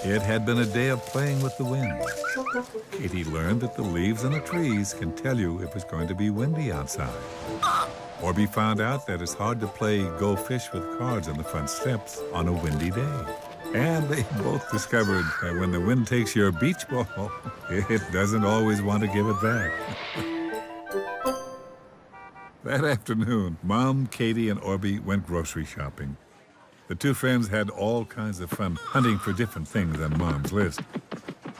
It had been a day of playing with the wind. Katie learned that the leaves on the trees can tell you if it's going to be windy outside. Orbie found out that it's hard to play Go Fish with cards on the front steps on a windy day. And they both discovered that when the wind takes your beach ball, it doesn't always want to give it back. That afternoon, Mom, Katie, and Orbie went grocery shopping. The two friends had all kinds of fun hunting for different things on Mom's list.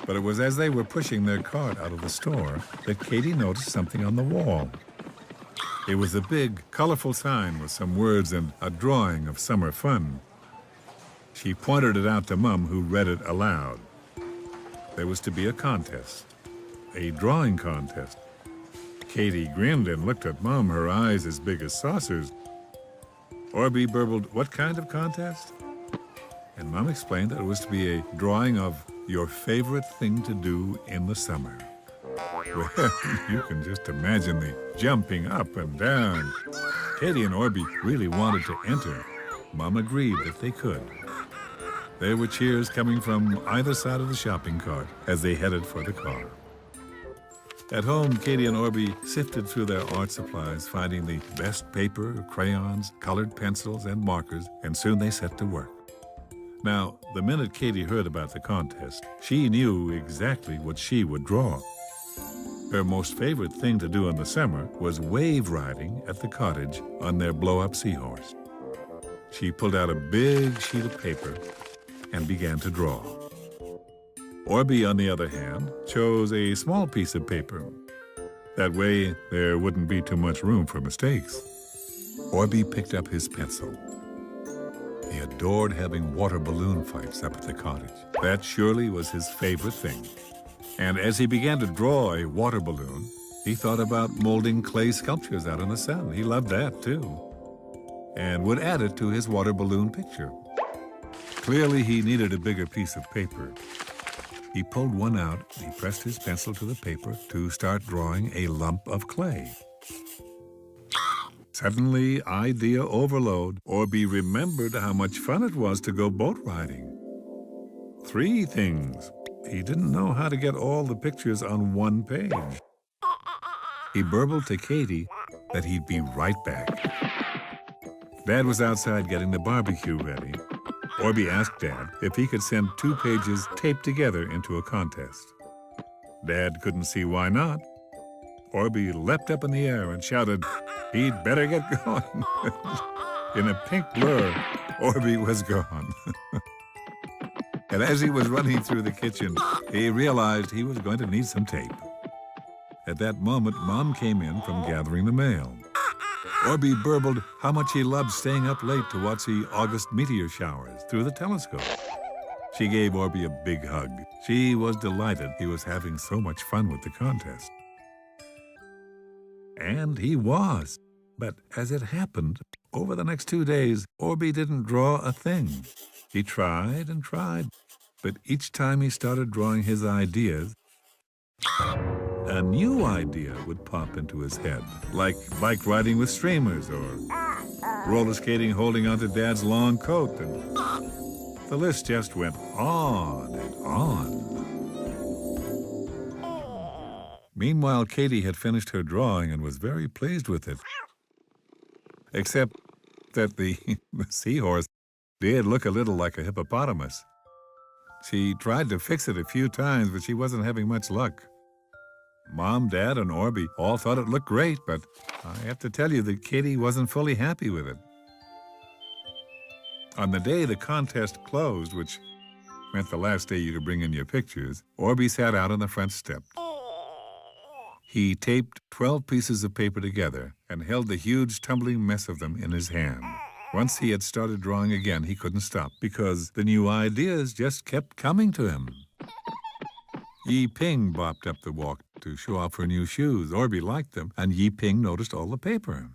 But it was as they were pushing their cart out of the store that Katie noticed something on the wall. It was a big, colorful sign with some words and a drawing of summer fun. She pointed it out to Mom, who read it aloud. There was to be a contest, a drawing contest. Katie grinned and looked at Mom, her eyes as big as saucers. Orbie burbled, "What kind of contest?" And Mom explained that it was to be a drawing of your favorite thing to do in the summer. Well, you can just imagine the jumping up and down. Katie and Orbie really wanted to enter. Mom agreed that they could. There were cheers coming from either side of the shopping cart as they headed for the car. At home, Katie and Orbie sifted through their art supplies, finding the best paper, crayons, colored pencils, and markers, and soon they set to work. Now, the minute Katie heard about the contest, she knew exactly what she would draw. Her most favorite thing to do in the summer was wave riding at the cottage on their blow-up seahorse. She pulled out a big sheet of paper and began to draw. Orbie, on the other hand, chose a small piece of paper. That way, there wouldn't be too much room for mistakes. Orbie picked up his pencil. He adored having water balloon fights up at the cottage. That surely was his favorite thing. And as he began to draw a water balloon, he thought about molding clay sculptures out in the sun. He loved that, too, and would add it to his water balloon picture. Clearly, he needed a bigger piece of paper. He pulled one out, he pressed his pencil to the paper to start drawing a lump of clay. Suddenly, idea overload. Orbie remembered how much fun it was to go boat riding. 3 things. He didn't know how to get all the pictures on one page. He burbled to Katie that he'd be right back. Dad was outside getting the barbecue ready. Orbie asked Dad if he could send 2 pages taped together into a contest. Dad couldn't see why not. Orbie leapt up in the air and shouted, he'd better get going. In a pink blur, Orbie was gone. And as he was running through the kitchen, he realized he was going to need some tape. At that moment, Mom came in from gathering the mail. Orbie burbled how much he loved staying up late to watch the August meteor showers through the telescope. She gave Orbie a big hug. She was delighted he was having so much fun with the contest. And he was. But as it happened, over the next 2 days, Orbie didn't draw a thing. He tried and tried, but each time he started drawing his ideas, a new idea would pop into his head, like bike riding with streamers or roller skating holding onto Dad's long coat, and the list just went on and on. Meanwhile, Katie had finished her drawing and was very pleased with it, except that the seahorse did look a little like a hippopotamus. She tried to fix it a few times, but she wasn't having much luck. Mom, Dad, and Orbie all thought it looked great, but I have to tell you that Katie wasn't fully happy with it. On the day the contest closed, which meant the last day you could bring in your pictures, Orbie sat out on the front step. He taped 12 pieces of paper together and held the huge tumbling mess of them in his hand. Once he had started drawing again, he couldn't stop because the new ideas just kept coming to him. Yi Ping bopped up the walk to show off her new shoes. Orbie liked them, and Yi Ping noticed all the paper.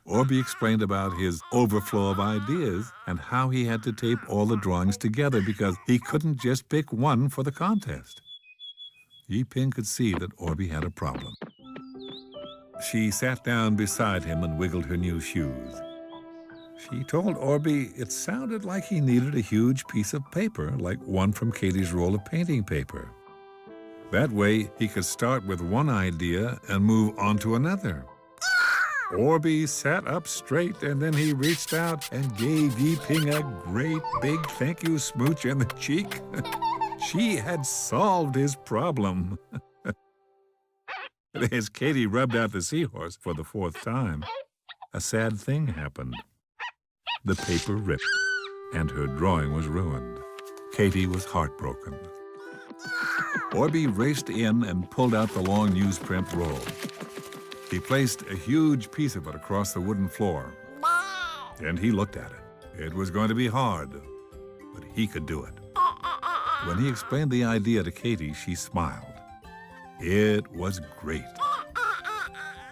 Orbie explained about his overflow of ideas and how he had to tape all the drawings together because he couldn't just pick one for the contest. Yi Ping could see that Orbie had a problem. She sat down beside him and wiggled her new shoes. She told Orbie it sounded like he needed a huge piece of paper, like one from Katie's roll of painting paper. That way, he could start with one idea and move on to another. Orbie sat up straight, and then he reached out and gave Yi-Ping a great big thank you smooch in the cheek. She had solved his problem. As Katie rubbed out the seahorse for the fourth time, a sad thing happened. The paper ripped, and her drawing was ruined. Katie was heartbroken. Orbie raced in and pulled out the long newsprint roll. He placed a huge piece of it across the wooden floor, and he looked at it. It was going to be hard, but he could do it. When he explained the idea to Katie, she smiled. It was great.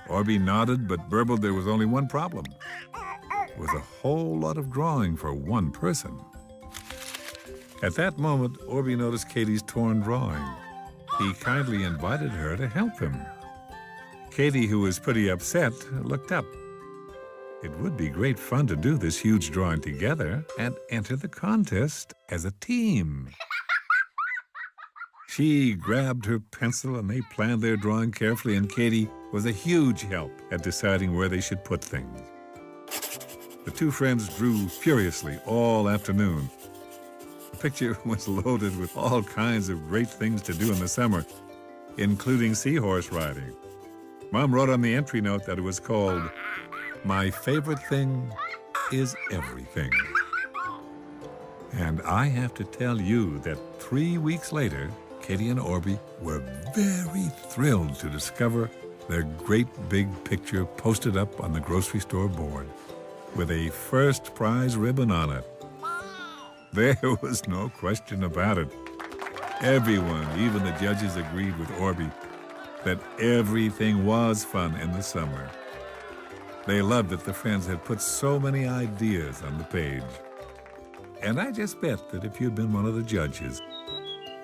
Orbie nodded, but burbled there was only one problem. It was a whole lot of drawing for one person. At that moment, Orbie noticed Katie's torn drawing. He kindly invited her to help him. Katie, who was pretty upset, looked up. It would be great fun to do this huge drawing together and enter the contest as a team. She grabbed her pencil and they planned their drawing carefully, and Katie was a huge help at deciding where they should put things. The two friends drew furiously all afternoon. The picture was loaded with all kinds of great things to do in the summer, including seahorse riding. Mom wrote on the entry note that it was called, "My favorite thing is everything." And I have to tell you that 3 weeks later, Katie and Orbie were very thrilled to discover their great big picture posted up on the grocery store board with a first prize ribbon on it. There was no question about it. Everyone, even the judges, agreed with Orbie that everything was fun in the summer. They loved that the friends had put so many ideas on the page. And I just bet that if you'd been one of the judges,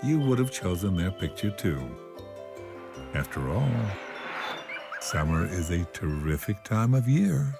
you would have chosen their picture too. After all, summer is a terrific time of year.